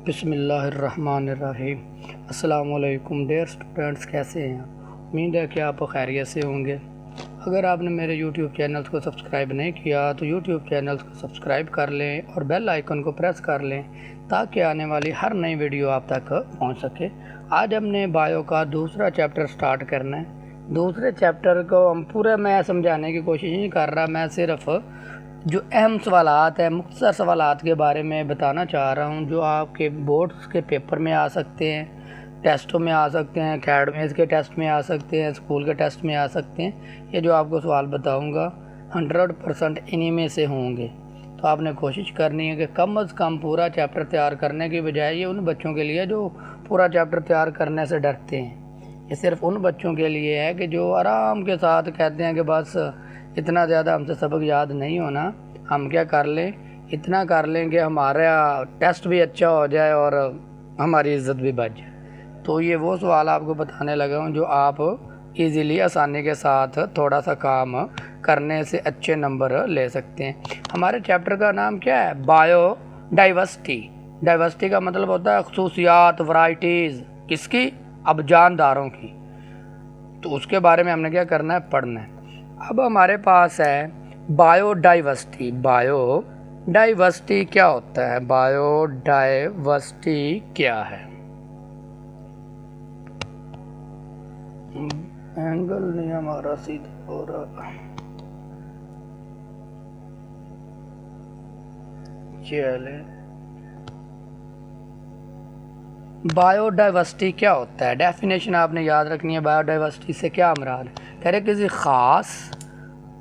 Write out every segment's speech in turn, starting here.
بسم اللہ الرحمن الرحیم۔ السلام علیکم ڈیئر اسٹوڈنٹس، کیسے ہیں آپ؟ امید ہے کہ آپ خیریت سے ہوں گے۔ اگر آپ نے میرے یوٹیوب چینلز کو سبسکرائب نہیں کیا تو یوٹیوب چینلز کو سبسکرائب کر لیں اور بیل آئیکن کو پریس کر لیں تاکہ آنے والی ہر نئی ویڈیو آپ تک پہنچ سکے۔ آج ہم نے بایو کا دوسرا چیپٹر سٹارٹ کرنا ہے۔ دوسرے چیپٹر کو ہم پورا میں سمجھانے کی کوشش نہیں کر رہا، میں صرف جو اہم سوالات ہیں، مختصر سوالات کے بارے میں بتانا چاہ رہا ہوں جو آپ کے بورڈز کے پیپر میں آ سکتے ہیں، ٹیسٹوں میں آ سکتے ہیں، اکیڈمیز کے ٹیسٹ میں آ سکتے ہیں، اسکول کے ٹیسٹ میں آ سکتے ہیں۔ یہ جو آپ کو سوال بتاؤں گا 100% انہی میں سے ہوں گے، تو آپ نے کوشش کرنی ہے کہ کم از کم پورا چیپٹر تیار کرنے کی بجائے یہ ان بچوں کے لیے جو پورا چیپٹر تیار کرنے سے ڈرتے ہیں۔ یہ صرف ان بچوں کے لیے ہے کہ جو آرام کے ساتھ کہتے ہیں کہ بس اتنا زیادہ ہم سے سبق یاد نہیں ہونا، ہم کیا کر لیں، اتنا کر لیں کہ ہمارا ٹیسٹ بھی اچھا ہو جائے اور ہماری عزت بھی بچ جائے۔ تو یہ وہ سوال آپ کو بتانے لگا ہوں جو آپ ایزیلی آسانی کے ساتھ تھوڑا سا کام کرنے سے اچھے نمبر لے سکتے ہیں۔ ہمارے چیپٹر کا نام کیا ہے؟ Bio diversity. ڈائیورسٹی کا مطلب ہوتا ہے خصوصیات، ورائٹیز، کس کی؟ اب جانداروں کی۔ تو اس کے بارے میں ہم نے کیا کرنا ہے؟ پڑھنا ہے۔ اب ہمارے پاس ہے بایو ڈائیورسٹی۔ بایو ڈائیورسٹی کیا ہوتا ہے؟ بایو ڈائیورسٹی کیا ہے؟ اینگل نہیں ہمارا سیدھا ہو رہا، چلے۔ بایو ڈائیورسٹی کیا ہوتا ہے؟ ڈیفینیشن آپ نے یاد رکھنی ہے۔ بایو ڈائیورسٹی سے کیا مراد ہے؟ کہہ رہے کسی خاص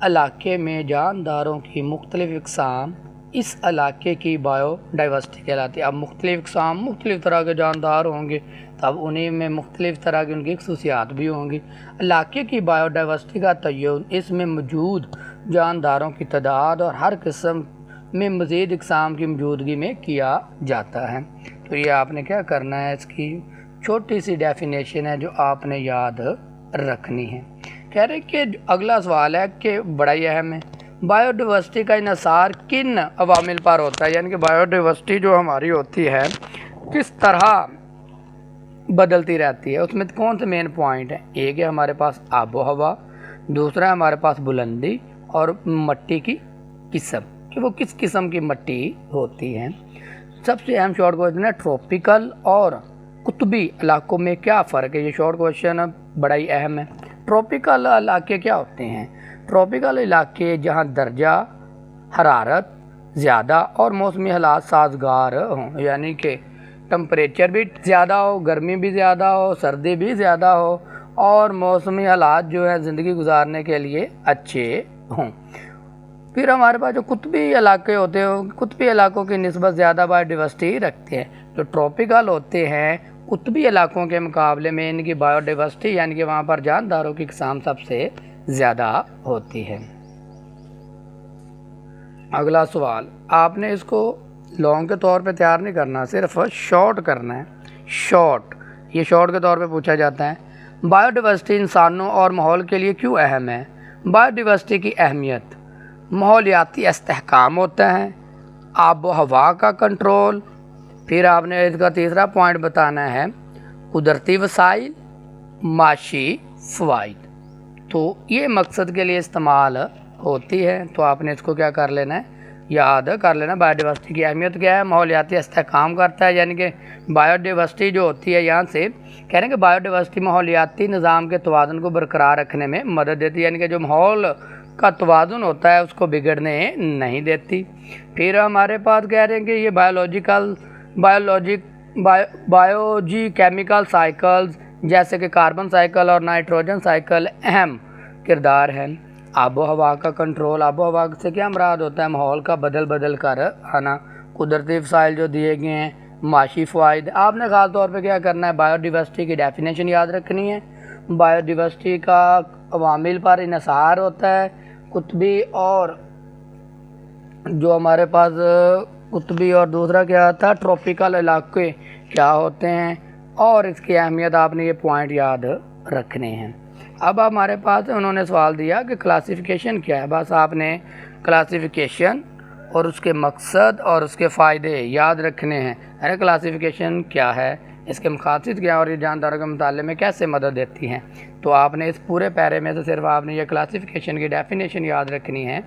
علاقے میں جانداروں کی مختلف اقسام اس علاقے کی بایو ڈائیورسٹی کہلاتی ہے۔ اب مختلف اقسام، مختلف طرح کے جاندار ہوں گے تو اب انہیں میں مختلف طرح کی ان کی خصوصیات بھی ہوں گی۔ علاقے کی بایو ڈائیورسٹی کا تعین اس میں موجود جانداروں کی تعداد اور ہر قسم میں مزید اقسام کی موجودگی میں کیا جاتا ہے۔ تو یہ آپ نے کیا کرنا ہے، اس کی چھوٹی سی ڈیفینیشن ہے جو آپ نے یاد رکھنی ہے۔ کہہ رہے کہ اگلا سوال ہے کہ بڑا ہی اہم ہے، بایو ڈائیورسٹی کا انحصار کن عوامل پر ہوتا ہے؟ یعنی کہ بایو ڈائیورسٹی جو ہماری ہوتی ہے کس طرح بدلتی رہتی ہے، اس میں کون سے مین پوائنٹ ہیں؟ ایک ہے ہمارے پاس آب و ہوا، دوسرا ہے ہمارے پاس بلندی اور مٹی کی قسم، کہ وہ کس قسم کی مٹی ہوتی ہے۔ سب سے اہم شارٹ کویشچن ہے ٹراپیکل اور قطبی علاقوں میں کیا فرق ہے؟ یہ شارٹ کویشچن بڑا ہی اہم ہے۔ ٹراپیکل علاقے کیا ہوتے ہیں؟ ٹراپیکل علاقے جہاں درجہ حرارت زیادہ اور موسمی حالات سازگار ہوں، یعنی کہ ٹمپریچر بھی زیادہ ہو، گرمی بھی زیادہ ہو، سردی بھی زیادہ ہو اور موسمی حالات جو ہے زندگی گزارنے کے لیے اچھے ہوں۔ پھر ہمارے پاس جو قطبی علاقے ہوتے ہیں، قطبی علاقوں کی نسبت زیادہ بایو ڈائیورسٹی رکھتے ہیں۔ جو ٹراپیکل ہوتے ہیں قطبی علاقوں کے مقابلے میں ان کی بایو ڈائیورسٹی یعنی کہ وہاں پر جانداروں کی اقسام سب سے زیادہ ہوتی ہے۔ اگلا سوال، آپ نے اس کو لانگ کے طور پہ تیار نہیں کرنا، صرف شارٹ کرنا ہے۔ شارٹ، یہ شارٹ کے طور پہ پوچھا جاتا ہے۔ بایو ڈائیورسٹی انسانوں اور ماحول کے لیے کیوں اہم ہے؟ بایو ڈائیورسٹی کی اہمیت، ماحولیاتی استحکام ہوتا ہے، آب و ہوا کا کنٹرول، پھر آپ نے اس کا تیسرا پوائنٹ بتانا ہے قدرتی وسائل، معاشی فوائد۔ تو یہ مقصد کے لیے استعمال ہوتی ہے، تو آپ نے اس کو کیا کر لینا ہے؟ یاد کر لینا۔ بایو ڈائیورسٹی کی اہمیت کیا ہے؟ ماحولیاتی استحکام کرتا ہے، یعنی کہ بایو ڈائیورسٹی جو ہوتی ہے یہاں سے کہہ رہے ہیں کہ بایو ڈائیورسٹی ماحولیاتی نظام کے توازن کو برقرار رکھنے میں مدد دیتی ہے، یعنی کہ جو ماحول کا توازن ہوتا ہے اس کو بگڑنے نہیں دیتی۔ پھر ہمارے پاس کہہ رہے ہیں کہ یہ بایولوجی کیمیکل سائیکلز جیسے کہ کاربن سائیکل اور نائٹروجن سائیکل اہم کردار ہے۔ آب و ہوا کا کنٹرول، آب و ہوا سے کیا مراد ہوتا ہے؟ ماحول کا بدل کر آنا۔ قدرتی وسائل جو دیے گئے ہیں، معاشی فوائد۔ آپ نے خاص طور پہ کیا کرنا ہے؟ بایو ڈائیورسٹی کی ڈیفینیشن یاد رکھنی ہے۔ بایو ڈائیورسٹی کا عوامل پر انحصار ہوتا ہے، قطبی اور جو ہمارے پاس قطبی اور دوسرا کیا تھا ٹراپیکل علاقے کیا ہوتے ہیں، اور اس کی اہمیت آپ نے یہ پوائنٹ یاد رکھنے ہیں۔ اب ہمارے پاس انہوں نے سوال دیا کہ کلاسیفیکیشن کیا ہے، بس آپ نے کلاسیفیکیشن اور اس کے مقصد اور اس کے فائدے یاد رکھنے ہیں۔ ارے کلاسیفیکیشن کیا ہے، اس کے مقاصد کیا اور یہ جانداروں کے مطالعے میں کیسے مدد دیتی ہیں۔ تو آپ نے اس پورے پیرے میں سے صرف آپ نے یہ کلاسیفیکیشن کی ڈیفینیشن یاد رکھنی ہے۔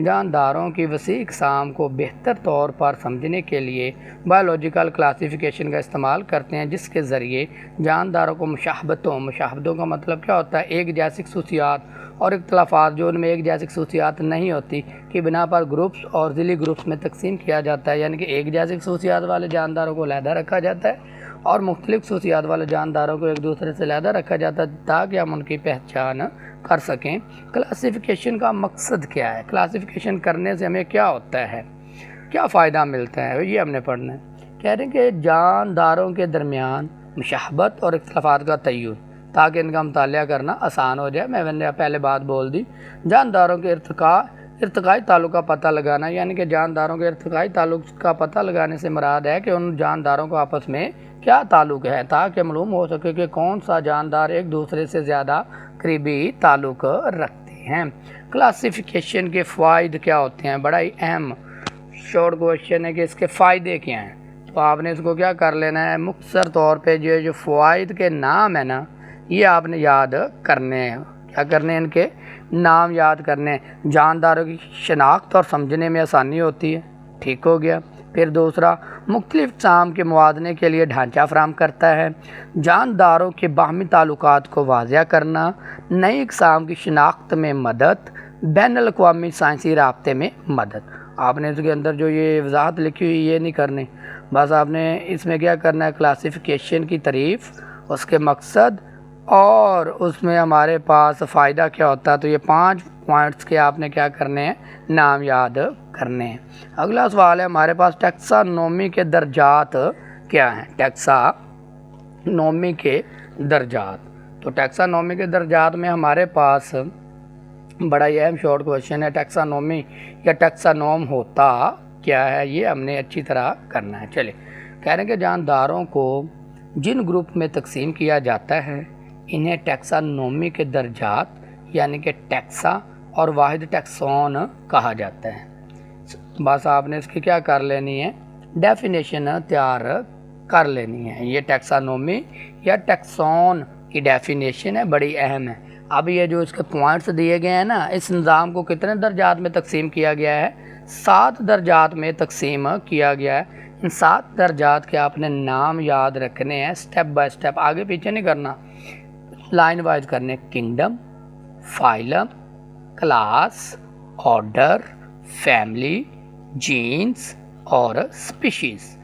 جانداروں کی وسیع اقسام کو بہتر طور پر سمجھنے کے لیے بایولوجیکل کلاسیفیکیشن کا استعمال کرتے ہیں، جس کے ذریعے جانداروں کو مشابہتوں کا مطلب کیا ہوتا ہے، ایک جیسی خصوصیات اور اختلافات جو ان میں ایک جیسی خصوصیات نہیں ہوتی کی بنا پر گروپس اور ذیلی گروپس میں تقسیم کیا جاتا ہے، یعنی کہ ایک جیسی خصوصیات والے جانداروں کو علیحدہ رکھا جاتا ہے اور مختلف خصوصیات والے جانداروں کو ایک دوسرے سے علیحدہ رکھا جاتا ہے تاکہ ہم ان کی پہچان کر سکیں۔ کلاسیفیکیشن کا مقصد کیا ہے، کلاسیفیکیشن کرنے سے ہمیں کیا ہوتا ہے، کیا فائدہ ملتا ہے، یہ ہم نے پڑھنا ہے۔ کہہ رہے ہیں کہ جانداروں کے درمیان مشابہت اور اختلافات کا تعین تاکہ ان کا مطالعہ کرنا آسان ہو جائے۔ میں نے پہلے بات بول دی، جانداروں کے ارتقائی تعلق کا پتہ لگانا، یعنی کہ جانداروں کے ارتقائی تعلق کا پتہ لگانے سے مراد ہے کہ ان جانداروں کو آپس میں کیا تعلق ہے تاکہ معلوم ہو سکے کہ کون سا جاندار ایک دوسرے سے زیادہ قریبی تعلق رکھتے ہیں۔ کلاسیفیکیشن کے فوائد کیا ہوتے ہیں، بڑا ہی اہم شارٹ کویشچن ہے کہ اس کے فائدے کیا ہیں۔ تو آپ نے اس کو کیا کر لینا ہے، مختصر طور پہ جو فوائد کے نام ہیں نا، یہ آپ نے یاد کرنے ہیں۔ کیا کرنے ہیں، ان کے نام یاد کرنے ہیں۔ جانداروں کی شناخت اور سمجھنے میں آسانی ہوتی ہے، ٹھیک ہو گیا۔ پھر دوسرا، مختلف اقسام کے موازنے کے لیے ڈھانچہ فراہم کرتا ہے۔ جانداروں کے باہمی تعلقات کو واضح کرنا، نئی اقسام کی شناخت میں مدد، بین الاقوامی سائنسی رابطے میں مدد۔ آپ نے اس کے اندر جو یہ وضاحت لکھی ہوئی یہ نہیں کرنی، بس آپ نے اس میں کیا کرنا ہے، کلاسیفیکیشن کی تعریف، اس کے مقصد اور اس میں ہمارے پاس فائدہ کیا ہوتا ہے۔ تو یہ 5 پوائنٹس کے آپ نے کیا کرنے ہیں، نام یاد کرنے ہیں۔ اگلا سوال ہے ہمارے پاس، ٹیکسانومی کے درجات کیا ہیں، ٹیکسانومی کے درجات۔ تو ٹیکسانومی کے درجات میں ہمارے پاس بڑا ہی اہم شارٹ کویشچن ہے، ٹیکسانومی یا ٹیکسانوم ہوتا کیا ہے، یہ ہم نے اچھی طرح کرنا ہے۔ چلے، کہہ رہے ہیں کہ جانداروں کو جن گروپ میں تقسیم کیا جاتا ہے انہیں ٹیکسانومی کے درجات یعنی کہ ٹیکسا اور واحد ٹیکسون کہا جاتا ہے۔ بس آپ نے اس کی کیا کر لینی ہے، ڈیفینیشن تیار کر لینی ہے۔ یہ ٹیکسانومی یا ٹیکسون کی ڈیفینیشن ہے، بڑی اہم ہے۔ اب یہ جو اس کے پوائنٹس دیے گئے ہیں نا، اس نظام کو کتنے درجات میں تقسیم کیا گیا ہے، 7 درجات میں تقسیم کیا گیا ہے۔ ان 7 درجات کے آپ نے نام یاد رکھنے ہیں، سٹیپ بائی سٹیپ، آگے پیچھے نہیں کرنا، لائن وائز کرنے۔ Kingdom, phylum, class, order, family, genus اور سپیشیز۔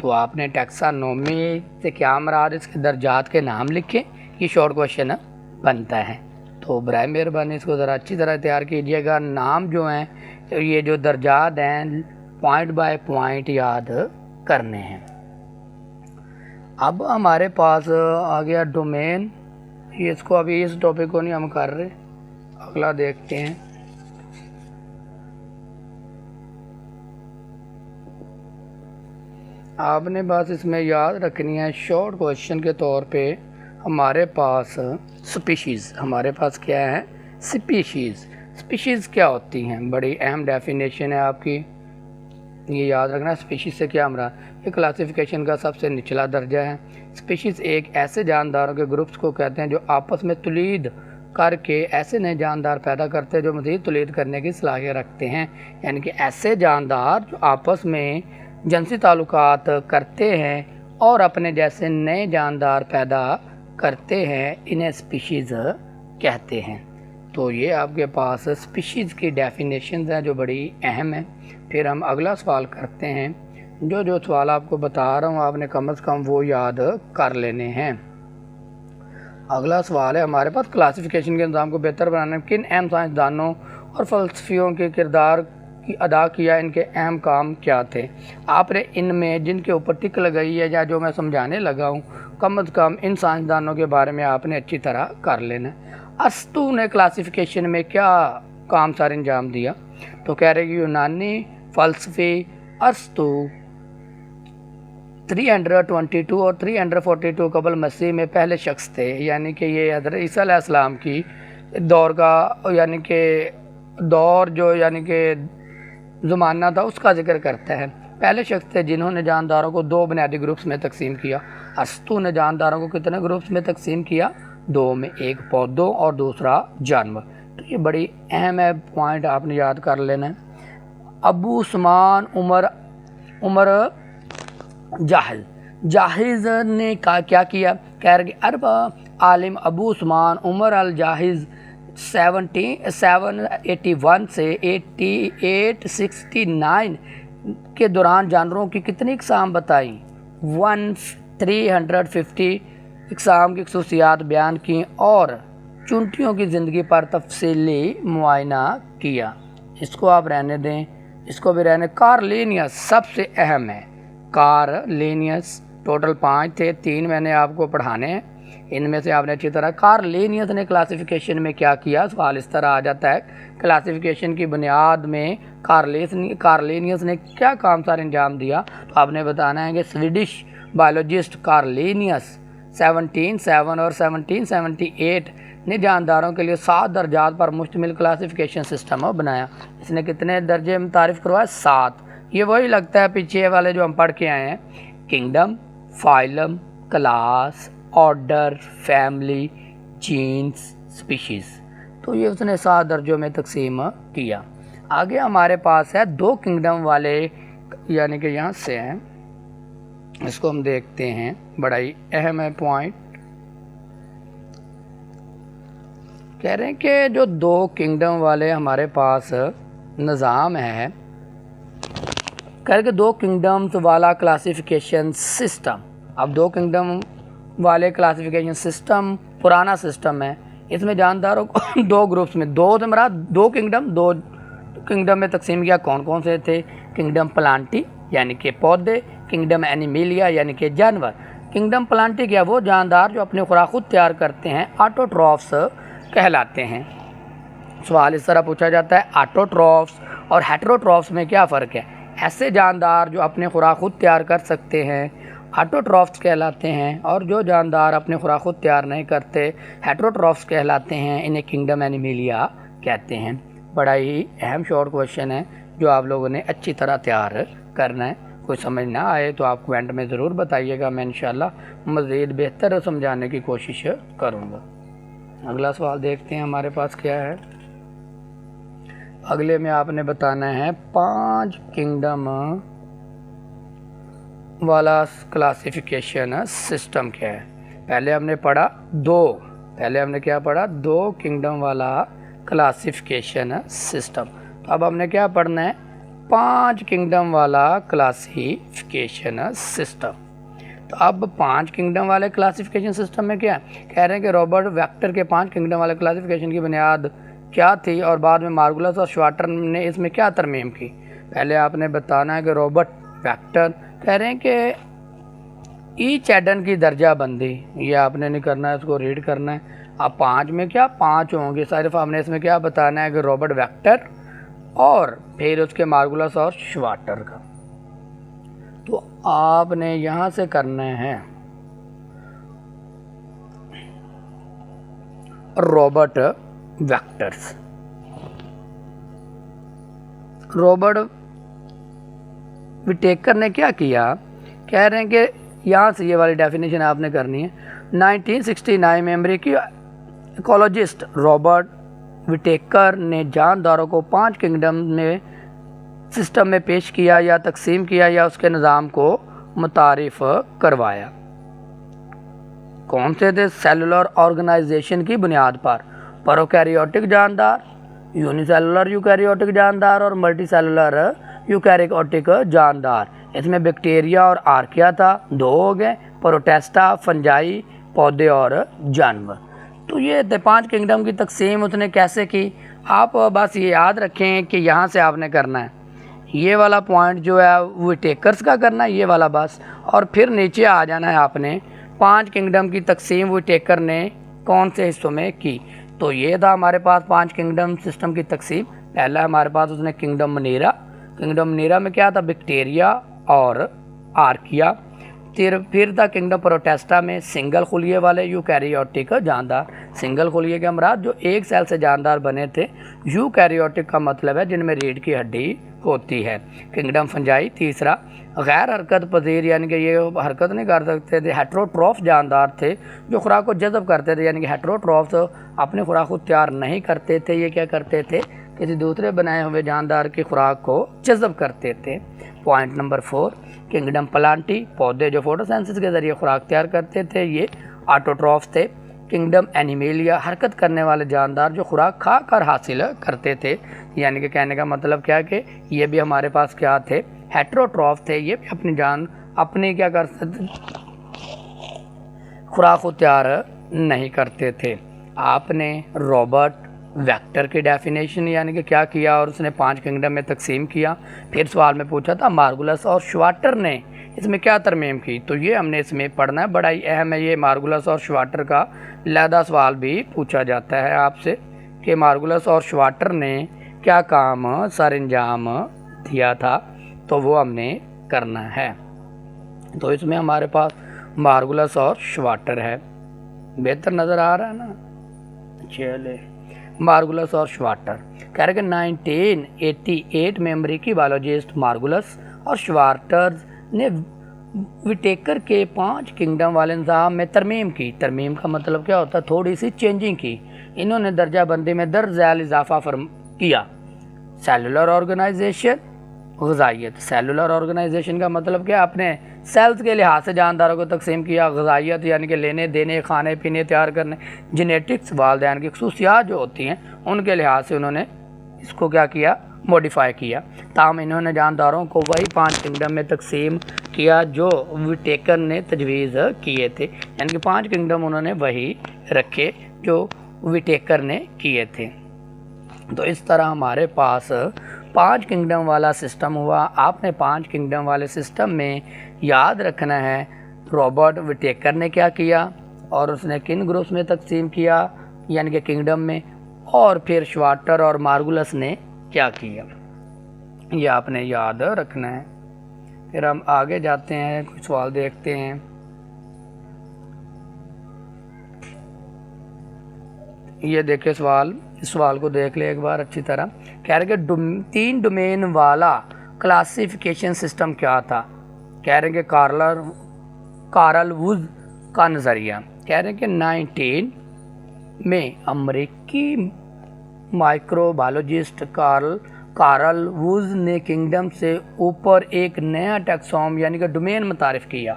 تو آپ نے ٹیکسانومی سے کیا مراد، اس کے درجات کے نام لکھیں، یہ شارٹ کویشچن بنتا ہے۔ تو برائے مہربانی اس کو ذرا اچھی طرح تیار کیجیے گا، نام جو ہیں یہ جو درجات ہیں پوائنٹ بائی پوائنٹ یاد کرنے ہیں۔ اب ہمارے پاس آ گیا ڈومین، یہ اس کو ابھی اس ٹاپک کو نہیں ہم کر رہے، اگلا دیکھتے ہیں۔ آپ نے بس اس میں یاد رکھنی ہے شارٹ کویشچن کے طور پہ ہمارے پاس سپیشیز، ہمارے پاس کیا ہے، سپیشیز۔ سپیشیز کیا ہوتی ہیں، بڑی اہم ڈیفینیشن ہے آپ کی، یہ یاد رکھنا۔ سپیشیز سے کیا مراد، یہ کلاسیفیکیشن کا سب سے نچلا درجہ ہے۔ سپیشیز ایک ایسے جانداروں کے گروپس کو کہتے ہیں جو آپس میں تولید کر کے ایسے نئے جاندار پیدا کرتے ہیں جو مزید تولید کرنے کی صلاحیت رکھتے ہیں، یعنی کہ ایسے جاندار جو آپس میں جنسی تعلقات کرتے ہیں اور اپنے جیسے نئے جاندار پیدا کرتے ہیں، انہیں سپیشیز کہتے ہیں۔ تو یہ آپ کے پاس سپیشیز کی ڈیفینیشنز ہیں جو بڑی اہم ہیں۔ پھر ہم اگلا سوال کرتے ہیں، جو سوال آپ کو بتا رہا ہوں آپ نے کم از کم وہ یاد کر لینے ہیں۔ اگلا سوال ہے ہمارے پاس، کلاسیفیکیشن کے نظام کو بہتر بنانے میں کن اہم سائنسدانوں اور فلسفیوں کے کردار کی ادا کیا، ان کے اہم کام کیا تھے۔ آپ نے ان میں جن کے اوپر ٹک لگائی ہے یا جو میں سمجھانے لگا ہوں، کم از کم ان سائنسدانوں کے بارے میں آپ نے اچھی طرح کر لینا ہے۔ ارسطو نے کلاسیفیکیشن میں کیا کام سر انجام دیا، تو کہہ رہے کہ یونانی فلسفی ارسطو 322 اور 342 قبل مسیح میں پہلے شخص تھے، یعنی کہ یہ حضرت عیسیٰ علیہ السلام کی دور کا، یعنی کہ دور جو یعنی کہ زمانہ تھا اس کا ذکر کرتا ہے۔ پہلے شخص تھے جنہوں نے جانداروں کو دو بنیادی گروپس میں تقسیم کیا۔ ارسطو نے جانداروں کو کتنے گروپس میں تقسیم کیا؟ دو میں، ایک پودوں اور دوسرا جانور۔ تو یہ بڑی اہم ہے، پوائنٹ آپ نے یاد کر لینا ہے۔ ابو عثمان عمر جاحظ نے کیا کیا؟ کہہ رہے کہ عرب عالم ابو عثمان عمر الجاحظ 781 سے 869 کے دوران جانوروں کی کتنی اقسام بتائیں؟ 350 اقسام کی خصوصیات بیان کی اور چونٹیوں کی زندگی پر تفصیلی معائنہ کیا۔ اس کو آپ رہنے دیں، اس کو بھی رہنے۔ کارلینیس سب سے اہم ہے۔ کارلینیس ٹوٹل 5 تھے، 3 میں نے آپ کو پڑھانے ہیں، ان میں سے آپ نے اچھی طرح۔ کارلینیس نے کلاسیفیکیشن میں کیا کیا؟ سوال اس طرح آ جاتا ہے، کلاسیفیکیشن کی بنیاد میں کارلینیس نے کیا کام سار انجام دیا؟ تو آپ نے بتانا ہے کہ سویڈش بایولوجسٹ کارلینیس 1707 اور 1778 نے جانداروں کے لیے 7 درجات پر مشتمل کلاسیفیکیشن سسٹم بنایا۔ اس نے کتنے درجے متعارف کروائے؟ 7۔ یہ وہی لگتا ہے پیچھے والے جو ہم پڑھ کے آئے ہیں، kingdom, phylum, class, order, family, genus, species. تو یہ اس نے 7 درجوں میں تقسیم کیا۔ آگے ہمارے پاس ہے 2 کنگڈم والے، یعنی کہ یہاں سے ہیں، اس کو ہم دیکھتے ہیں، بڑا ہی اہم ہے پوائنٹ۔ کہہ رہے ہیں کہ جو 2 کنگڈم والے ہمارے پاس نظام ہے، کہہ رہے کہ 2 کنگڈمز والا کلاسیفیکیشن سسٹم۔ اب 2 کنگڈم والے کلاسیفیکیشن سسٹم پرانا سسٹم ہے، اس میں جانداروں کو 2 گروپس میں، 2 سے مراد 2 کنگڈم میں تقسیم کیا۔ کون کون سے تھے؟ کنگڈم پلانٹی یعنی کہ پودے، کنگڈم اینیمیلیا یعنی کہ جانور۔ کنگڈم پلانٹی کیا؟ وہ جاندار جو اپنی خوراک خود تیار کرتے ہیں، آٹوٹرافس کہلاتے ہیں۔ سوال اس طرح پوچھا جاتا ہے، آٹوٹرافس اور ہیٹروٹرافس میں کیا فرق ہے؟ ایسے جاندار جو اپنی خوراک خود تیار کر سکتے ہیں آٹوٹرافس کہلاتے ہیں، اور جو جاندار اپنی خوراک خود تیار نہیں کرتے ہیٹروٹرافس کہلاتے ہیں، انہیں کنگڈم اینیمیلیا کہتے ہیں۔ بڑا ہی اہم شارٹ کویشچن ہے جو آپ لوگوں نے اچھی طرح تیار کرنا ہے۔ کوئی سمجھ نہ آئے تو آپ کومنٹ میں ضرور بتائیے گا، میں انشاءاللہ مزید بہتر سمجھانے کی کوشش کروں گا۔ اگلا سوال دیکھتے ہیں ہمارے پاس کیا ہے۔ اگلے میں آپ نے بتانا ہے 5 کنگڈم والا کلاسیفیکیشن سسٹم کیا ہے۔ پہلے ہم نے پڑھا 2 کنگڈم والا کلاسیفیکیشن سسٹم۔ تو اب ہم نے کیا پڑھنا ہے؟ 5 کنگڈم والا کلاسیفیکیشن سسٹم۔ تو اب 5 کنگڈم والے کلاسیفیکیشن سسٹم میں کیا ہے؟ کہہ رہے ہیں کہ رابرٹ ویکٹر کے 5 کنگڈم والے کلاسیفیکیشن کی بنیاد کیا تھی، اور بعد میں مارگولس اور شوارٹر نے اس میں کیا ترمیم کی؟ پہلے آپ نے بتانا ہے کہ رابرٹ ویکٹر کہہ رہے ہیں کہ ایچ ایڈن کی درجہ بندی، یہ آپ نے نہیں کرنا ہے، اس کو ریڈ کرنا ہے۔ اب 5 میں کیا 5 ہوں گے، صرف آپ نے اس میں کیا بتانا ہے کہ رابرٹ ویکٹر اور پھر اس کے مارگولس اور شوارٹر کا۔ تو آپ نے یہاں سے کرنا ہے رابرٹ ویکٹرز۔ رابرٹ وٹیکر نے کیا کیا؟ کہہ رہے ہیں کہ یہاں سے یہ والی ڈیفینیشن آپ نے کرنی ہے۔ 1969 میں امریکی ایکولوجسٹ رابرٹ وٹیکر نے جانداروں کو 5 کنگڈم میں سسٹم میں پیش کیا یا تقسیم کیا یا اس کے نظام کو متعارف کروایا۔ کون سے تھے؟ سیلولر آرگنائزیشن کی بنیاد پر پروکیریوٹک جاندار، یونی سیلولر یوکیریوٹک جاندار اور ملٹی سیلولر یوکیریوٹک جاندار۔ اس میں بیکٹیریا اور آرکیا تھا، 2 ہو گئے، پروٹیسٹا، فنجائی، پودے اور جانور۔ تو یہ 5 کنگڈم کی تقسیم اس نے کیسے کی؟ آپ بس یہ یاد رکھیں کہ یہاں سے آپ نے کرنا ہے یہ والا پوائنٹ جو ہے وٹیکرز کا کرنا ہے، یہ والا بس، اور پھر نیچے آ جانا ہے آپ نے 5 کنگڈم کی تقسیم وٹیکر نے کون سے حصوں میں کی۔ تو یہ تھا ہمارے پاس 5 کنگڈم سسٹم کی تقسیم۔ پہلا ہمارے پاس اس نے کنگڈم منیرا، کنگڈم منیرا میں کیا تھا؟ بیکٹیریا اور آرکیا۔ پھر تھا کنگڈم پروٹیسٹا میں سنگل خلیے والے یوکیریوٹک جاندار۔ سنگل خلیے کے امراض جو ایک سیل سے جاندار بنے تھے۔ یوکیریوٹک کا مطلب ہے جن میں ریڑھ کی ہڈی ہوتی ہے۔ کنگڈم فنجائی تیسرا غیر حرکت پذیر یعنی کہ یہ حرکت نہیں کر سکتے تھے، ہیٹروٹروف جاندار تھے جو خوراک کو جذب کرتے تھے، یعنی کہ ہیٹروٹروف اپنی خوراک کو تیار نہیں کرتے تھے، یہ کیا کرتے تھے کسی دوسرے بنائے ہوئے جاندار کی خوراک کو جذب کرتے تھے۔ پوائنٹ نمبر 4 کنگڈم پلانٹی پودے جو فوٹوسینتھسس کے ذریعے خوراک تیار کرتے تھے، یہ آٹوٹروف تھے۔ کنگڈم اینیمیلیا حرکت کرنے والے جاندار جو خوراک کھا کر حاصل کرتے تھے، یعنی کہ کہنے کا مطلب کیا کہ یہ بھی ہمارے پاس کیا تھے، ہیٹروٹروف تھے، یہ بھی اپنی کیا کر سکتے خوراک کو تیار نہیں کرتے تھے۔ آپ نے رابرٹ ویکٹر کی ڈیفینیشن یعنی کہ کیا کیا اور اس نے 5 کنگڈم میں تقسیم کیا۔ پھر سوال میں پوچھا تھا مارگولس اور شواٹر نے اس میں کیا ترمیم کی، تو یہ ہم نے اس میں پڑھنا ہے، بڑا ہی اہم ہے یہ مارگولس اور شواٹر کا علیحدہ سوال بھی پوچھا جاتا ہے آپ سے کہ مارگولس اور شواٹر نے کیا کام سر انجام دیا تھا، تو وہ ہم نے کرنا ہے۔ تو اس میں ہمارے پاس مارگولس اور شواٹر ہے، بہتر نظر آ رہا ہے نا، چلے مارگولس اور شواٹر کہہ رہے کہ 1988 میں امریکی بایولوجسٹ مارگولس اور شواٹرز نے وٹیکر کے 5 کنگڈم والے نظام میں ترمیم کی۔ ترمیم کا مطلب کیا ہوتا ہے، تھوڑی سی چینجنگ کی، انہوں نے درجہ بندی میں درج ذیل اضافہ کیا۔ سیلولر آرگنائزیشن غذائیت، سیلولر آرگنائزیشن کا مطلب کیا، اپنے سیلز کے لحاظ سے جانداروں کو تقسیم کیا۔ غذائیت یعنی کہ لینے دینے، کھانے پینے تیار کرنے۔ جینیٹکس والدین کی خصوصیات جو ہوتی ہیں ان کے لحاظ سے انہوں نے اس کو کیا کیا، موڈیفائی کیا۔ تاہم انہوں نے جانداروں کو وہی 5 کنگڈم میں تقسیم کیا جو وٹیکر نے تجویز کیے تھے، یعنی کہ 5 کنگڈم انہوں نے وہی رکھے جو وٹیکر نے کیے تھے۔ تو اس طرح ہمارے پاس 5 کنگڈم والا سسٹم ہوا۔ آپ نے 5 کنگڈم والے سسٹم میں یاد رکھنا ہے رابرٹ وٹیکر نے کیا کیا اور اس نے کن گروپس میں تقسیم کیا یعنی کہ کنگڈم میں، اور پھر شواٹر اور مارگولس نے کیا کیا، یہ آپ نے یاد رکھنا ہے۔ پھر ہم آگے جاتے ہیں، کچھ سوال دیکھتے ہیں۔ یہ دیکھیں سوال، اس سوال کو دیکھ لیں ایک بار اچھی طرح۔ کہہ رہے کہ 3 ڈومین والا کلاسیفیکیشن سسٹم کیا تھا، کہہ رہے کہ کارل ووز کا نظریہ۔ کہہ رہے کہ 19 میں امریکی مائکرو بایولوجسٹ کارل ووز نے کنگڈم سے اوپر ایک نیا ٹیکسوم یعنی کہ ڈومین متعارف کیا۔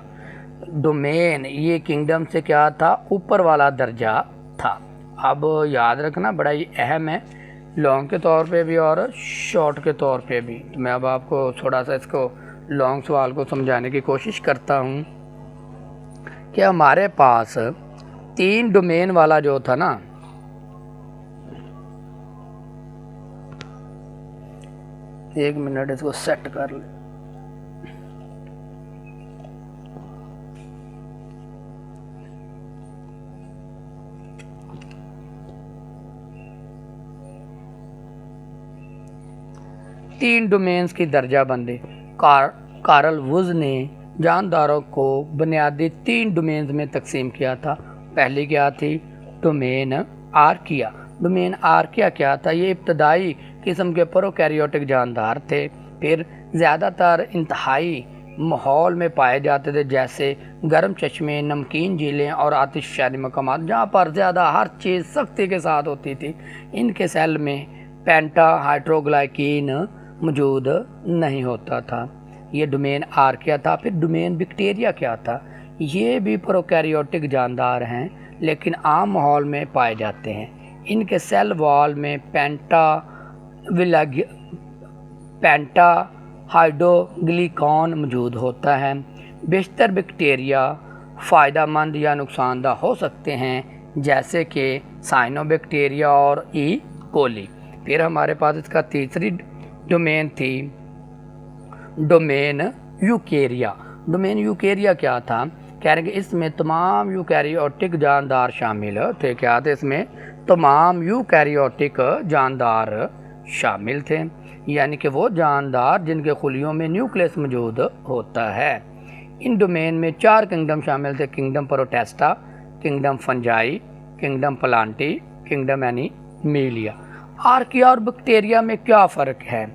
ڈومین یہ کنگڈم سے کیا تھا، اوپر والا درجہ تھا۔ اب یاد رکھنا بڑا ہی اہم ہے، لانگ کے طور پہ بھی اور شارٹ کے طور پہ بھی۔ تو میں اب آپ کو تھوڑا سا اس کو لانگ سوال کو سمجھانے کی کوشش کرتا ہوں کہ ہمارے پاس 3 ڈومین والا جو تھا نا، ایک منٹ اس کو سیٹ کر لیں۔ تین ڈومینز کی درجہ بندی، کارل ووز نے جانداروں کو بنیادی 3 ڈومینز میں تقسیم کیا تھا۔ پہلی کیا تھی، ڈومین آرکیا۔ ڈومین آرکیا کیا تھا، یہ ابتدائی قسم کے پروکیریوٹک جاندار تھے، پھر زیادہ تر انتہائی ماحول میں پائے جاتے تھے جیسے گرم چشمے، نمکین جھیلیں اور آتش فشانی مقامات جہاں پر زیادہ ہر چیز سختی کے ساتھ ہوتی تھی۔ ان کے سیل میں پینٹا ہائیڈروگلائکین موجود نہیں ہوتا تھا، یہ ڈومین آرکیا تھا۔ پھر ڈومین بیکٹیریا کیا تھا، یہ بھی پروکیریوٹک جاندار ہیں لیکن عام ماحول میں پائے جاتے ہیں۔ ان کے سیل وال میں پینٹا ہائیڈروگلیکان موجود ہوتا ہے۔ بیشتر بیکٹیریا فائدہ مند یا نقصان دہ ہو سکتے ہیں جیسے کہ سائنو بیکٹیریا اور ای کولی۔ پھر ہمارے پاس اس کا تیسری ڈومین تھی ڈومین یوکیریا۔ ڈومین یوکیریا کیا تھا، کہہ رہے ہیں کہ اس میں تمام یوکیریوٹک جاندار شامل تھے۔ کیا تھے اس میں، تمام یوکیریوٹک جاندار شامل تھے، یعنی کہ وہ جاندار جن کے خلیوں میں نیوکلیس موجود ہوتا ہے۔ ان ڈومین میں 4 کنگڈم شامل تھے، kingdom protista, kingdom fungi, kingdom plantae, kingdom animalia. Archaea اور بیکٹیریا میں کیا فرق ہے؟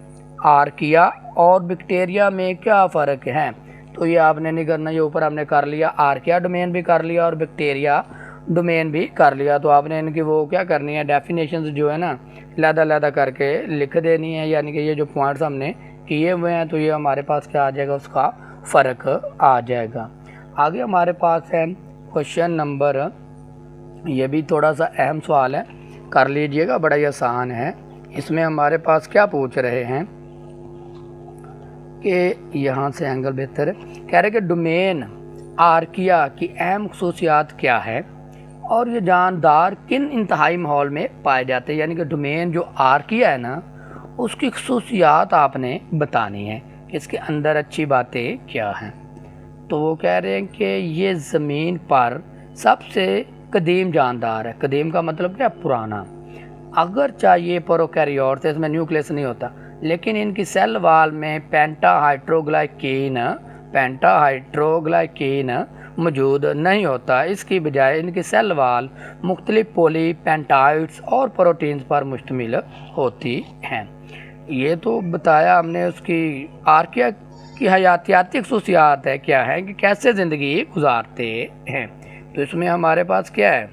آرکیا اور بیکٹیریا میں کیا فرق ہے؟ تو یہ آپ نے نہیں کرنا، یہ اوپر ہم نے کر لیا، آرکیا ڈومین بھی کر لیا اور بیکٹیریا ڈومین بھی کر لیا، تو آپ نے ان کی وہ کیا کرنی ہے، ڈیفینیشنز جو ہے نا علیحدہ کر کے لکھ دینی ہے، یعنی کہ یہ جو پوائنٹس ہم نے کیے ہوئے ہیں تو یہ ہمارے پاس کیا آ جائے گا، اس کا فرق آ جائے گا۔ آگے ہمارے پاس ہے کوشچن نمبر، یہ بھی تھوڑا سا اہم سوال ہے، کر لیجئے گا، بڑا ہی آسان ہے۔ اس میں ہمارے پاس کیا پوچھ رہے ہیں کہ یہاں سے اینگل بہتر ہے، کہہ رہے کہ ڈومین آرکیا کی اہم خصوصیات کیا ہے اور یہ جاندار کن انتہائی ماحول میں پائے جاتے ہیں، یعنی کہ ڈومین جو آرکیا ہے نا اس کی خصوصیات آپ نے بتانی ہے کہ اس کے اندر اچھی باتیں کیا ہیں۔ تو وہ کہہ رہے ہیں کہ یہ زمین پر سب سے قدیم جاندار ہے، قدیم کا مطلب کیا، پرانا، اگرچہ یہ پروکیریوٹ اس میں نیوکلیس نہیں ہوتا، لیکن ان کی سیل وال میں پینٹا ہائیڈروگلائکین موجود نہیں ہوتا، اس کی بجائے ان کی سیل وال مختلف پولی پینٹائڈز اور پروٹینز پر مشتمل ہوتی ہیں۔ یہ تو بتایا ہم نے اس کی آرکیا کی حیاتیاتی خصوصیات ہے کیا ہے کہ کیسے زندگی گزارتے ہیں، تو اس میں ہمارے پاس کیا ہے،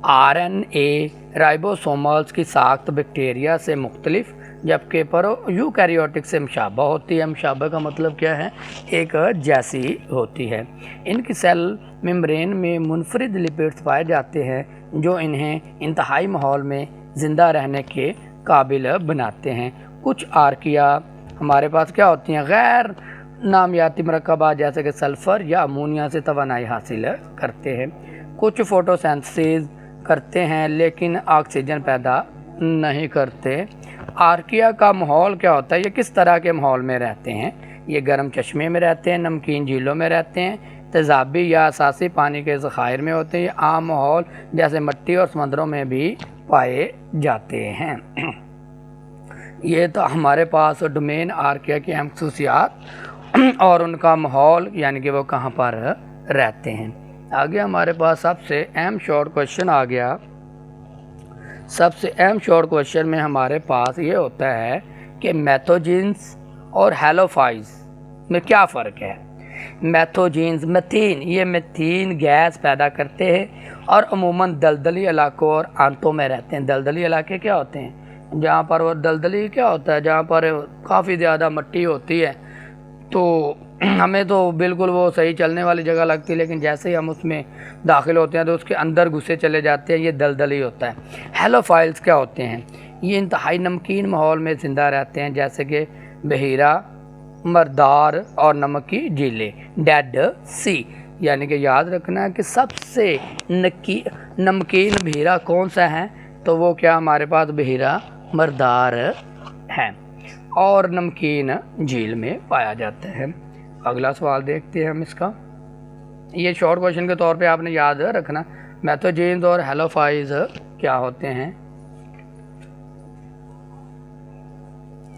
آر این اے رائبوسوملز کی ساخت بیکٹیریا سے مختلف جبکہ یوکیریوٹک سے مشابہ ہوتی ہے۔ مشابہ کا مطلب کیا ہے، ایک جیسی ہوتی ہے۔ ان کی سیل ممبرین میں منفرد لپڈز پائے جاتے ہیں جو انہیں انتہائی ماحول میں زندہ رہنے کے قابل بناتے ہیں۔ کچھ آرکیا ہمارے پاس کیا ہوتی ہیں، غیر نامیاتی مرکبات جیسے کہ سلفر یا امونیا سے توانائی حاصل کرتے ہیں۔ کچھ فوٹوسینتھسس کرتے ہیں لیکن آکسیجن پیدا نہیں کرتے۔ آرکیا کا ماحول کیا ہوتا ہے، یہ کس طرح کے ماحول میں رہتے ہیں، یہ گرم چشمے میں رہتے ہیں، نمکین جھیلوں میں رہتے ہیں، تیزابی یا اساسی پانی کے ذخائر میں ہوتے ہیں، یہ عام ماحول جیسے مٹی اور سمندروں میں بھی پائے جاتے ہیں۔ یہ تو ہمارے پاس ڈومین آرکیا کی اہم خصوصیات اور ان کا ماحول، یعنی کہ وہ کہاں پر رہتے ہیں۔ آگے ہمارے پاس سب سے اہم شارٹ کویشچن آ گیا۔ سب سے اہم شارٹ کویشچن میں ہمارے پاس یہ ہوتا ہے کہ میتھوجینز اور ہیلوفائز میں کیا فرق ہے۔ میتھوجینز یہ میتھین گیس پیدا کرتے ہیں اور عموماً دلدلی علاقوں اور آنتوں میں رہتے ہیں۔ دلدلی علاقے کیا ہوتے ہیں، جہاں پر وہ دلدلی کیا ہوتا ہے، جہاں پر کافی زیادہ مٹی ہوتی ہے، تو ہمیں تو بالکل وہ صحیح چلنے والی جگہ لگتی ہے، لیکن جیسے ہی ہم اس میں داخل ہوتے ہیں تو اس کے اندر گھسے چلے جاتے ہیں، یہ دلدلی ہوتا ہے۔ ہیلوفائلز کیا ہوتے ہیں، یہ انتہائی نمکین ماحول میں زندہ رہتے ہیں جیسے کہ بحیرہ مردار اور نمک کی جھیلیں، ڈیڈ سی، یعنی کہ یاد رکھنا ہے کہ سب سے نمکین بحیرہ کون سا ہے، تو وہ کیا ہمارے پاس بحیرہ مردار ہے اور نمکین جھیل میں پایا جاتا ہے۔ اگلا سوال دیکھتے ہیں ہم اس کا، یہ شارٹ کویشچن کے طور پہ آپ نے یاد رکھنا میتھوجینز اور ہیلوفائز کیا ہوتے ہیں۔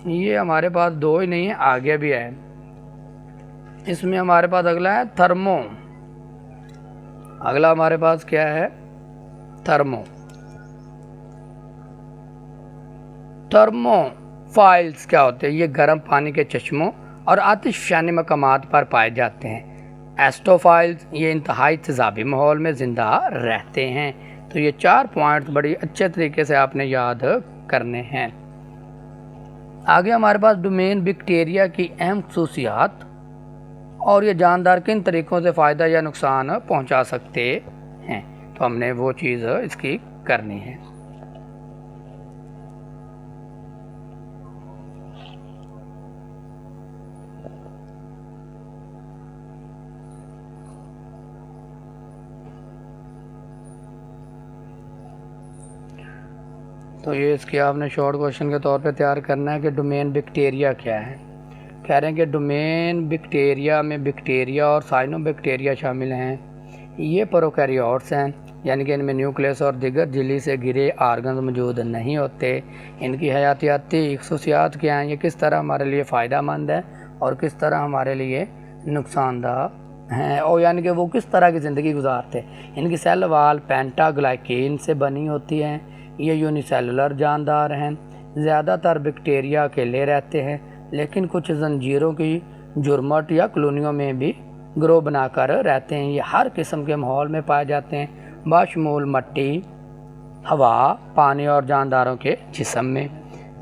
یہ ہمارے پاس دو ہی نہیں ہے، آگے بھی ہے۔ اس میں ہمارے پاس اگلا ہے اگلا ہمارے پاس کیا ہے، تھرموفائلز کیا ہوتے ہیں، یہ گرم پانی کے چشموں اور آتش فشانی مقامات پر پائے جاتے ہیں۔ ایسٹوفائلز یہ انتہائی تیزابی ماحول میں زندہ رہتے ہیں۔ تو یہ 4 پوائنٹ بڑی اچھے طریقے سے آپ نے یاد کرنے ہیں۔ آگے ہمارے پاس ڈومین بیکٹیریا کی اہم خصوصیات اور یہ جاندار کن طریقوں سے فائدہ یا نقصان پہنچا سکتے ہیں، تو ہم نے وہ چیز اس کی کرنی ہے۔ تو یہ اس کی آپ نے شارٹ کویشچن کے طور پہ تیار کرنا ہے کہ ڈومین بیکٹیریا کیا ہے۔ کہہ رہے ہیں کہ ڈومین بیکٹیریا میں بیکٹیریا اور سائنو بیکٹیریا شامل ہیں۔ یہ پروکیریوٹس ہیں، یعنی کہ ان میں نیوکلیس اور دیگر جھلی سے گرے آرگنز موجود نہیں ہوتے۔ ان کی حیاتیاتی خصوصیات کیا ہیں، یہ کس طرح ہمارے لیے فائدہ مند ہے اور کس طرح ہمارے لیے نقصان دہ ہیں، اور یعنی کہ وہ کس طرح کی زندگی گزارتے ہیں۔ ان کی سیل وال پینٹا گلائکین سے بنی ہوتی ہیں، یہ یونی سیلولر جاندار ہیں، زیادہ تر بیکٹیریا اکیلے رہتے ہیں، لیکن کچھ زنجیروں کی جرمٹ یا کلونیوں میں بھی گروہ بنا کر رہتے ہیں۔ یہ ہر قسم کے ماحول میں پائے جاتے ہیں، بشمول مٹی، ہوا، پانی اور جانداروں کے جسم میں۔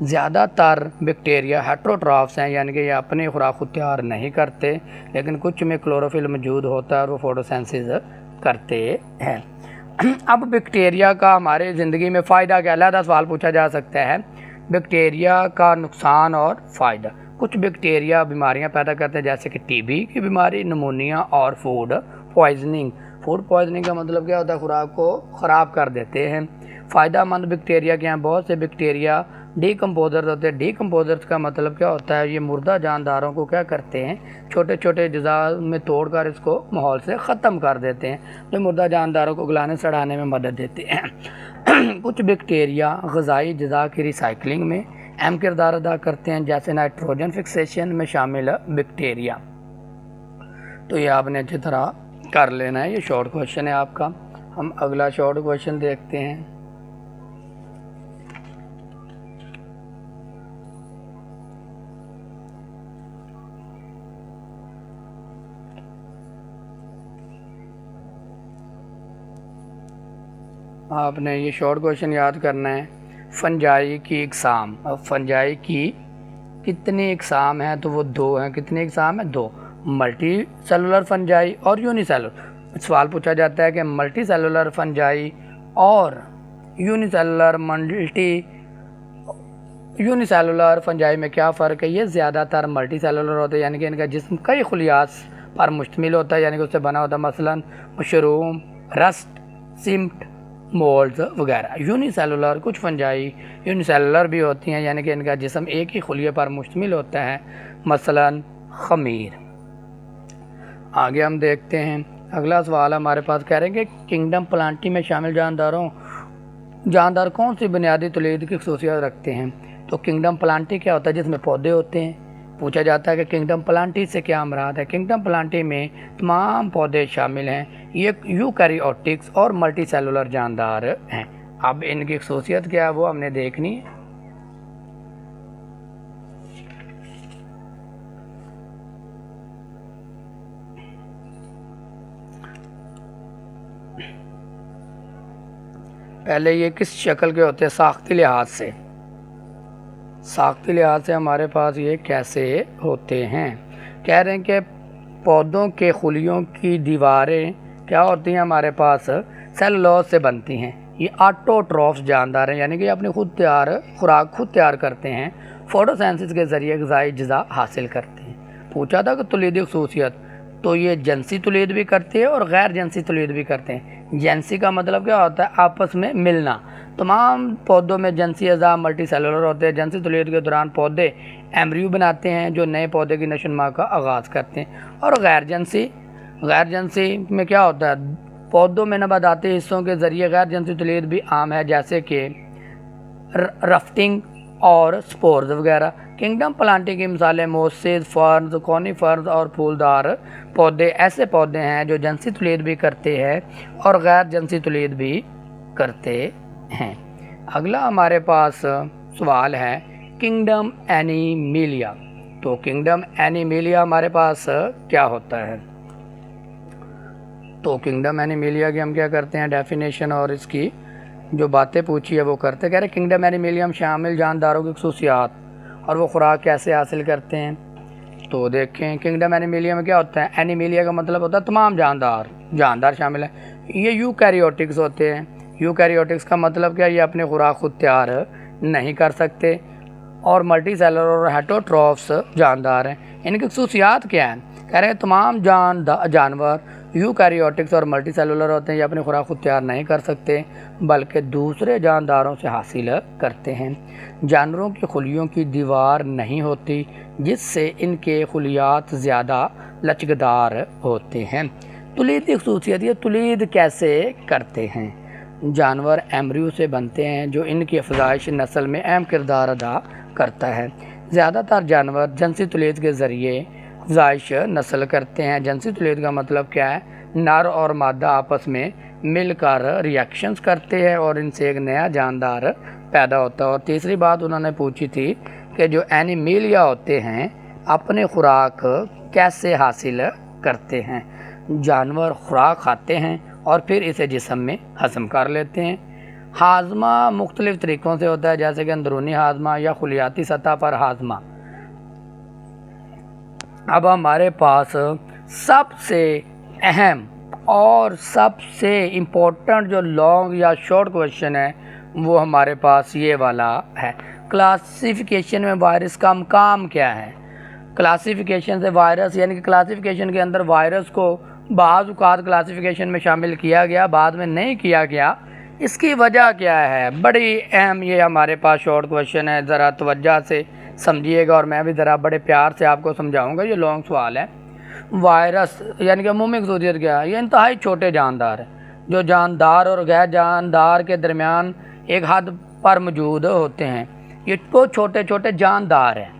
زیادہ تر بیکٹیریا ہیٹروٹرافس ہیں، یعنی کہ یہ اپنی خوراک خود تیار نہیں کرتے، لیکن کچھ میں کلوروفل موجود ہوتا ہے اور وہ فوٹوسینتھسس کرتے ہیں۔ اب بیکٹیریا کا ہمارے زندگی میں فائدہ کیا؟ علیحدہ سوال پوچھا جا سکتا ہے، بیکٹیریا کا نقصان اور فائدہ۔ کچھ بیکٹیریا بیماریاں پیدا کرتے ہیں، جیسے کہ ٹی بی کی بیماری، نمونیا اور فوڈ پوائزننگ۔ فوڈ پوائزننگ کا مطلب کیا ہوتا ہے؟ خوراک کو خراب کر دیتے ہیں۔ فائدہ مند بیکٹیریا کے ہیں، بہت سے بیکٹیریا ڈیکمپوزرز ہوتے ہیں۔ ڈیکمپوزرز کا مطلب کیا ہوتا ہے؟ یہ مردہ جانداروں کو کیا کرتے ہیں؟ چھوٹے چھوٹے اجزاء میں توڑ کر اس کو ماحول سے ختم کر دیتے ہیں، جو مردہ جانداروں کو گلانے سڑانے میں مدد دیتے ہیں۔ کچھ بیکٹیریا غذائی اجزاء کی ریسائکلنگ میں اہم کردار ادا کرتے ہیں، جیسے نائٹروجن فکسیشن میں شامل بیکٹیریا۔ تو یہ آپ نے اچھی طرح کر لینا ہے، یہ شارٹ کویشچن ہے آپ کا۔ ہم اگلا شارٹ کویشچن دیکھتے ہیں۔ آپ نے یہ شارٹ کویشچن یاد کرنا ہے، فنجائی کی اقسام۔ اب فنجائی کی کتنی اقسام ہیں؟ تو وہ دو ہیں۔ کتنی اقسام ہیں؟ دو، ملٹی سیلولر فنجائی اور یونی سیلولر۔ سوال پوچھا جاتا ہے کہ ملٹی سیلولر فنجائی اور یونی سیلولر فنجائی میں کیا فرق ہے؟ یہ زیادہ تر ملٹی سیلولر ہوتے ہیں، یعنی کہ ان کا جسم کئی خلیات پر مشتمل ہوتا ہے، یعنی کہ اس سے بنا ہوتا ہے، مثلاً مشروم، رسٹ، سمٹ، مولڈز وغیرہ۔ یونی سیلولر، کچھ فنجائی یونی سیلولر بھی ہوتی ہیں، یعنی کہ ان کا جسم ایک ہی خلیے پر مشتمل ہوتا ہے، مثلاً خمیر۔ آگے ہم دیکھتے ہیں، اگلا سوال ہمارے پاس کہہ رہے ہیں کہ کنگڈم پلانٹی میں شامل جاندار کون سی بنیادی تولید کی خصوصیات رکھتے ہیں؟ تو کنگڈم پلانٹی کیا ہوتا ہے؟ جس میں پودے ہوتے ہیں۔ پوچھا جاتا ہے کہ کنگڈم پلانٹی سے کیا مراد ہے؟ کنگڈم پلانٹی میں تمام پودے شامل ہیں، یہ یوکیریوٹکس اور ملٹی سیلولر جاندار ہیں۔ اب ان کی خصوصیت کیا ہے وہ ہم نے دیکھنی ہے۔ پہلے یہ کس شکل کے ہوتے ہیں؟ ساختی لحاظ سے ہمارے پاس یہ کیسے ہوتے ہیں؟ کہہ رہے ہیں کہ پودوں کے خلیوں کی دیواریں کیا ہوتی ہیں؟ ہمارے پاس سیلولوز سے بنتی ہیں۔ یہ آٹوٹروفس جاندار ہیں، یعنی کہ اپنی خوراک خود تیار کرتے ہیں، فوٹوسینتھسس کے ذریعے غذائی اجزاء حاصل کرتے ہیں۔ پوچھا تھا کہ تولیدی خصوصیت، تو یہ جنسی تولید بھی کرتے ہیں اور غیر جنسی تولید بھی کرتے ہیں۔ جنسی کا مطلب کیا ہوتا ہے؟ آپس میں ملنا۔ تمام پودوں میں جنسی اعضاء ملٹی سیلولر ہوتے ہیں۔ جنسی تولید کے دوران پودے ایمبریو بناتے ہیں جو نئے پودے کی نشو و نما کا آغاز کرتے ہیں۔ اور غیر جنسی میں کیا ہوتا ہے؟ پودوں میں نباتاتی حصوں کے ذریعے غیر جنسی تولید بھی عام ہے، جیسے کہ رفٹنگ اور سپورز وغیرہ۔ کنگڈم پلانٹنگ کی مثالیں موسیز، فرنز، کونیفرز اور پھولدار پودے ایسے پودے ہیں جو جنسی تولید بھی کرتے ہیں اور غیر جنسی تولید بھی کرتے ہیں۔ اگلا ہمارے پاس سوال ہے کنگڈم اینیمیلیا۔ تو کنگڈم اینیمیلیا ہمارے پاس کیا ہوتا ہے؟ تو کنگڈم اینیمیلیا کی ہم کیا کرتے ہیں؟ ڈیفینیشن اور اس کی جو باتیں پوچھی ہے وہ کرتے ہیں۔ کہہ رہے ہیں کنگڈم اینیمیلیا میں شامل جانداروں کی خصوصیات اور وہ خوراک کیسے حاصل کرتے ہیں۔ تو دیکھیں کنگڈم اینیمیلیا میں کیا ہوتا ہے؟ اینیمیلیا کا مطلب ہوتا ہے تمام جاندار شامل ہیں۔ یہ یوکیریوٹکس ہوتے ہیں۔ یوکیریوٹکس کا مطلب کیا؟ یہ اپنے خوراک خود تیار نہیں کر سکتے۔ اور ملٹی سیلولر اور ہیٹروٹروفس جاندار ہیں۔ ان کی خصوصیات کیا ہیں؟ کہہ رہے ہیں تمام جانور یوکیریوٹکس اور ملٹی سیلولر ہوتے ہیں، یہ اپنی خوراک خود تیار نہیں کر سکتے بلکہ دوسرے جانداروں سے حاصل کرتے ہیں۔ جانوروں کی خلیوں کی دیوار نہیں ہوتی جس سے ان کے خلیات زیادہ لچکدار ہوتے ہیں۔ تولید کی خصوصیت، یہ تولید کیسے کرتے ہیں؟ جانور ایمبریو سے بنتے ہیں جو ان کی افزائش نسل میں اہم کردار ادا کرتا ہے۔ زیادہ تر جانور جنسی تولید کے ذریعے افزائش نسل کرتے ہیں۔ جنسی تولید کا مطلب کیا ہے؟ نر اور مادہ آپس میں مل کر ریئیکشنز کرتے ہیں اور ان سے ایک نیا جاندار پیدا ہوتا ہے۔ اور تیسری بات انہوں نے پوچھی تھی کہ جو اینیمیلیا ہوتے ہیں اپنے خوراک کیسے حاصل کرتے ہیں؟ جانور خوراک کھاتے ہیں اور پھر اسے جسم میں ہضم کر لیتے ہیں۔ ہاضمہ مختلف طریقوں سے ہوتا ہے، جیسے کہ اندرونی ہاضمہ یا خلیاتی سطح پر ہاضمہ۔ اب ہمارے پاس سب سے اہم اور سب سے امپورٹنٹ جو لانگ یا شارٹ کویشچن ہے وہ ہمارے پاس یہ والا ہے، کلاسیفیکیشن میں وائرس کا مقام کیا ہے؟ کلاسیفیکیشن سے وائرس، یعنی کہ کلاسیفیکیشن کے اندر وائرس کو بعض اوقات کلاسیفیکیشن میں شامل کیا گیا، بعد میں نہیں کیا گیا، اس کی وجہ کیا ہے؟ بڑی اہم یہ ہمارے پاس شارٹ کویشچن ہے، ذرا توجہ سے سمجھیے گا اور میں بھی ذرا بڑے پیار سے آپ کو سمجھاؤں گا۔ یہ لانگ سوال ہے۔ وائرس یعنی کہ عمومی خصوصیت کیا ہے؟ یہ انتہائی چھوٹے جاندار ہیں جو جاندار اور غیر جاندار کے درمیان ایک حد پر موجود ہوتے ہیں۔ یہ تو چھوٹے چھوٹے جاندار ہیں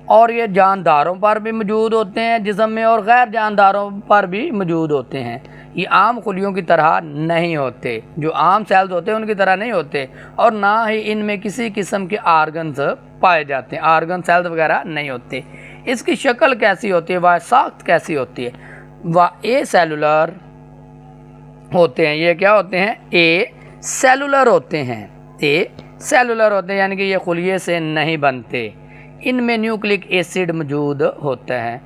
اور یہ جانداروں پر بھی موجود ہوتے ہیں جسم میں، اور غیر جانداروں پر بھی موجود ہوتے ہیں۔ یہ عام خلیوں کی طرح نہیں ہوتے، جو عام سیلز ہوتے ہیں ان کی طرح نہیں ہوتے، اور نہ ہی ان میں کسی قسم کے آرگنز پائے جاتے ہیں، آرگن سیلز وغیرہ نہیں ہوتے۔ اس کی شکل کیسی ہوتی ہے؟ وہ ساخت کیسی ہوتی ہے؟ وہ اے سیلولر ہوتے ہیں۔ یہ کیا ہوتے ہیں؟ اے سیلولر ہوتے ہیں۔ اے سیلولر ہوتے ہیں یعنی کہ یہ خلیے سے نہیں بنتے۔ ان میں نیوکلک ایسڈ موجود ہوتا ہے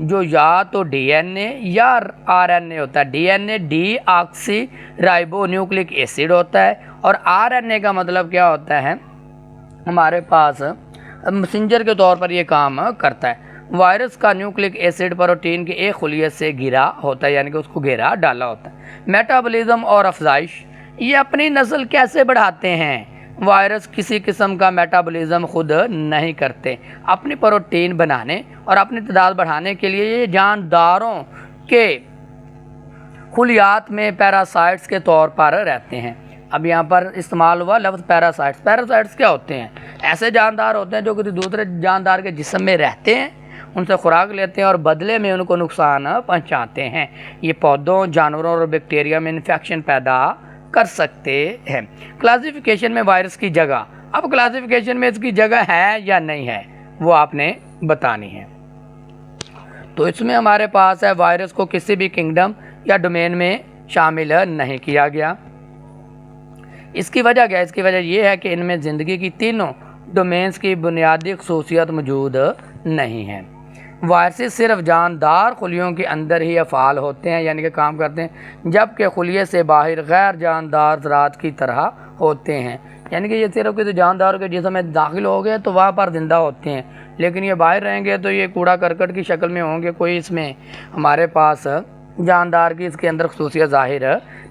جو یا تو ڈی این اے یا آر این اے ہوتا ہے۔ ڈی این اے ڈی آکسی رائبو نیوکلک ایسڈ ہوتا ہے، اور آر این اے کا مطلب کیا ہوتا ہے؟ ہمارے پاس مسنجر کے طور پر یہ کام کرتا ہے۔ وائرس کا نیوکلک ایسڈ پروٹین کے ایک خلیے سے گھرا ہوتا ہے، یعنی کہ اس کو گھیرا ڈالا ہوتا ہے۔ میٹابولزم اور افزائش، یہ اپنی نسل کیسے بڑھاتے ہیں؟ وائرس کسی قسم کا میٹابولزم خود نہیں کرتے، اپنی پروٹین بنانے اور اپنی تعداد بڑھانے کے لیے یہ جانداروں کے خلیات میں پیراسائٹس کے طور پر رہتے ہیں۔ اب یہاں پر استعمال ہوا لفظ پیراسائٹس۔ پیراسائٹس کیا ہوتے ہیں؟ ایسے جاندار ہوتے ہیں جو کسی دوسرے جاندار کے جسم میں رہتے ہیں، ان سے خوراک لیتے ہیں اور بدلے میں ان کو نقصان پہنچاتے ہیں۔ یہ پودوں، جانوروں اور بیکٹیریا میں انفیکشن پیدا کر سکتے ہیں۔ کلاسیفیکیشن میں وائرس کی جگہ، اب کلاسیفیکیشن میں اس کی جگہ ہے یا نہیں ہے وہ آپ نے بتانی ہے۔ تو اس میں ہمارے پاس ہے وائرس کو کسی بھی کنگڈم یا ڈومین میں شامل نہیں کیا گیا۔ اس کی وجہ کیا ہے؟ اس کی وجہ یہ ہے کہ ان میں زندگی کی تینوں ڈومینز کی بنیادی خصوصیت موجود نہیں ہے۔ وائرسز صرف جاندار خلیوں کے اندر ہی فعال ہوتے ہیں، یعنی کہ کام کرتے ہیں، جبکہ خلیے سے باہر غیر جاندار ذرات کی طرح ہوتے ہیں۔ یعنی کہ یہ صرف کسی جاندار کے جسم میں داخل ہو گئے تو وہاں پر زندہ ہوتے ہیں، لیکن یہ باہر رہیں گے تو یہ کوڑا کرکٹ کی شکل میں ہوں گے، کوئی اس میں ہمارے پاس جاندار کی اس کے اندر خصوصیت ظاہر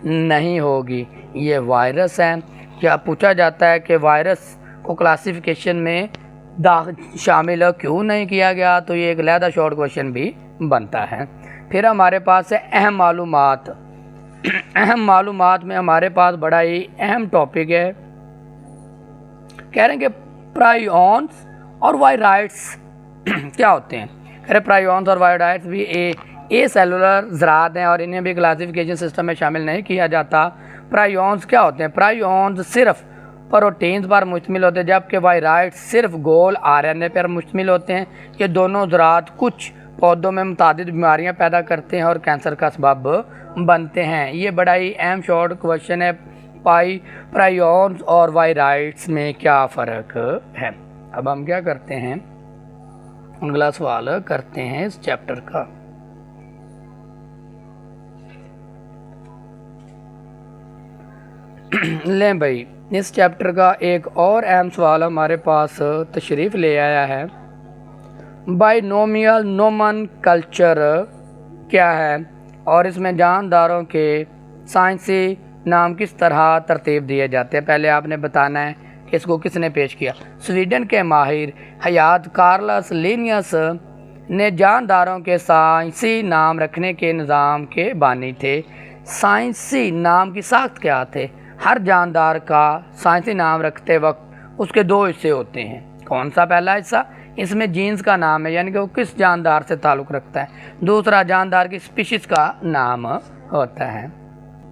نہیں ہوگی۔ یہ وائرس ہے۔ کیا پوچھا جاتا ہے کہ وائرس کو کلاسیفیکیشن میں شامل کیوں نہیں کیا گیا؟ تو یہ ایک علیحدہ شارٹ کویشچن بھی بنتا ہے۔ پھر ہمارے پاس ہے اہم معلومات۔ اہم معلومات میں ہمارے پاس بڑا ہی اہم ٹاپک ہے، کہہ رہے ہیں کہ پرائیونز اور وائرائٹس کیا ہوتے ہیں؟ کہہ رہے پرائیونز اور وائرائٹس بھی اے سیلولر ذرات ہیں اور انہیں بھی کلاسیفیکیشن سسٹم میں شامل نہیں کیا جاتا۔ پرائیونز کیا ہوتے ہیں؟ پرائیونز صرف پروٹینز پر مشتمل ہوتے ہیں، جبکہ وائرائٹس صرف گول آر این اے پر مشتمل ہوتے ہیں۔ یہ دونوں ذرات کچھ پودوں میں متعدد بیماریاں پیدا کرتے ہیں اور کینسر کا سبب بنتے ہیں۔ یہ بڑا ہی اہم شارٹ کویشچن ہے، پرائیونز اور وائرائٹس میں کیا فرق ہے؟ اب ہم کیا کرتے ہیں؟ اگلا سوال کرتے ہیں اس چیپٹر کا۔ لیں بھائی، اس چیپٹر کا ایک اور اہم سوال ہمارے پاس تشریف لے آیا ہے، بائنومیل نومن کلچر کیا ہے اور اس میں جانداروں کے سائنسی نام کس طرح ترتیب دیے جاتے ہیں؟ پہلے آپ نے بتانا ہے کہ اس کو کس نے پیش کیا۔ سویڈن کے ماہر حیات کارلس لینیس نے جانداروں کے سائنسی نام رکھنے کے نظام کے بانی تھے۔ سائنسی نام کی ساخت کیا تھے؟ ہر جاندار کا سائنسی نام رکھتے وقت اس کے دو حصے ہوتے ہیں۔ کون سا؟ پہلا حصہ اس میں جینز کا نام ہے، یعنی کہ وہ کس جاندار سے تعلق رکھتا ہے۔ دوسرا جاندار کی اسپیشیز کا نام ہوتا ہے۔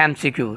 MCQs।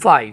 5,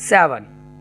7।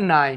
9,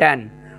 10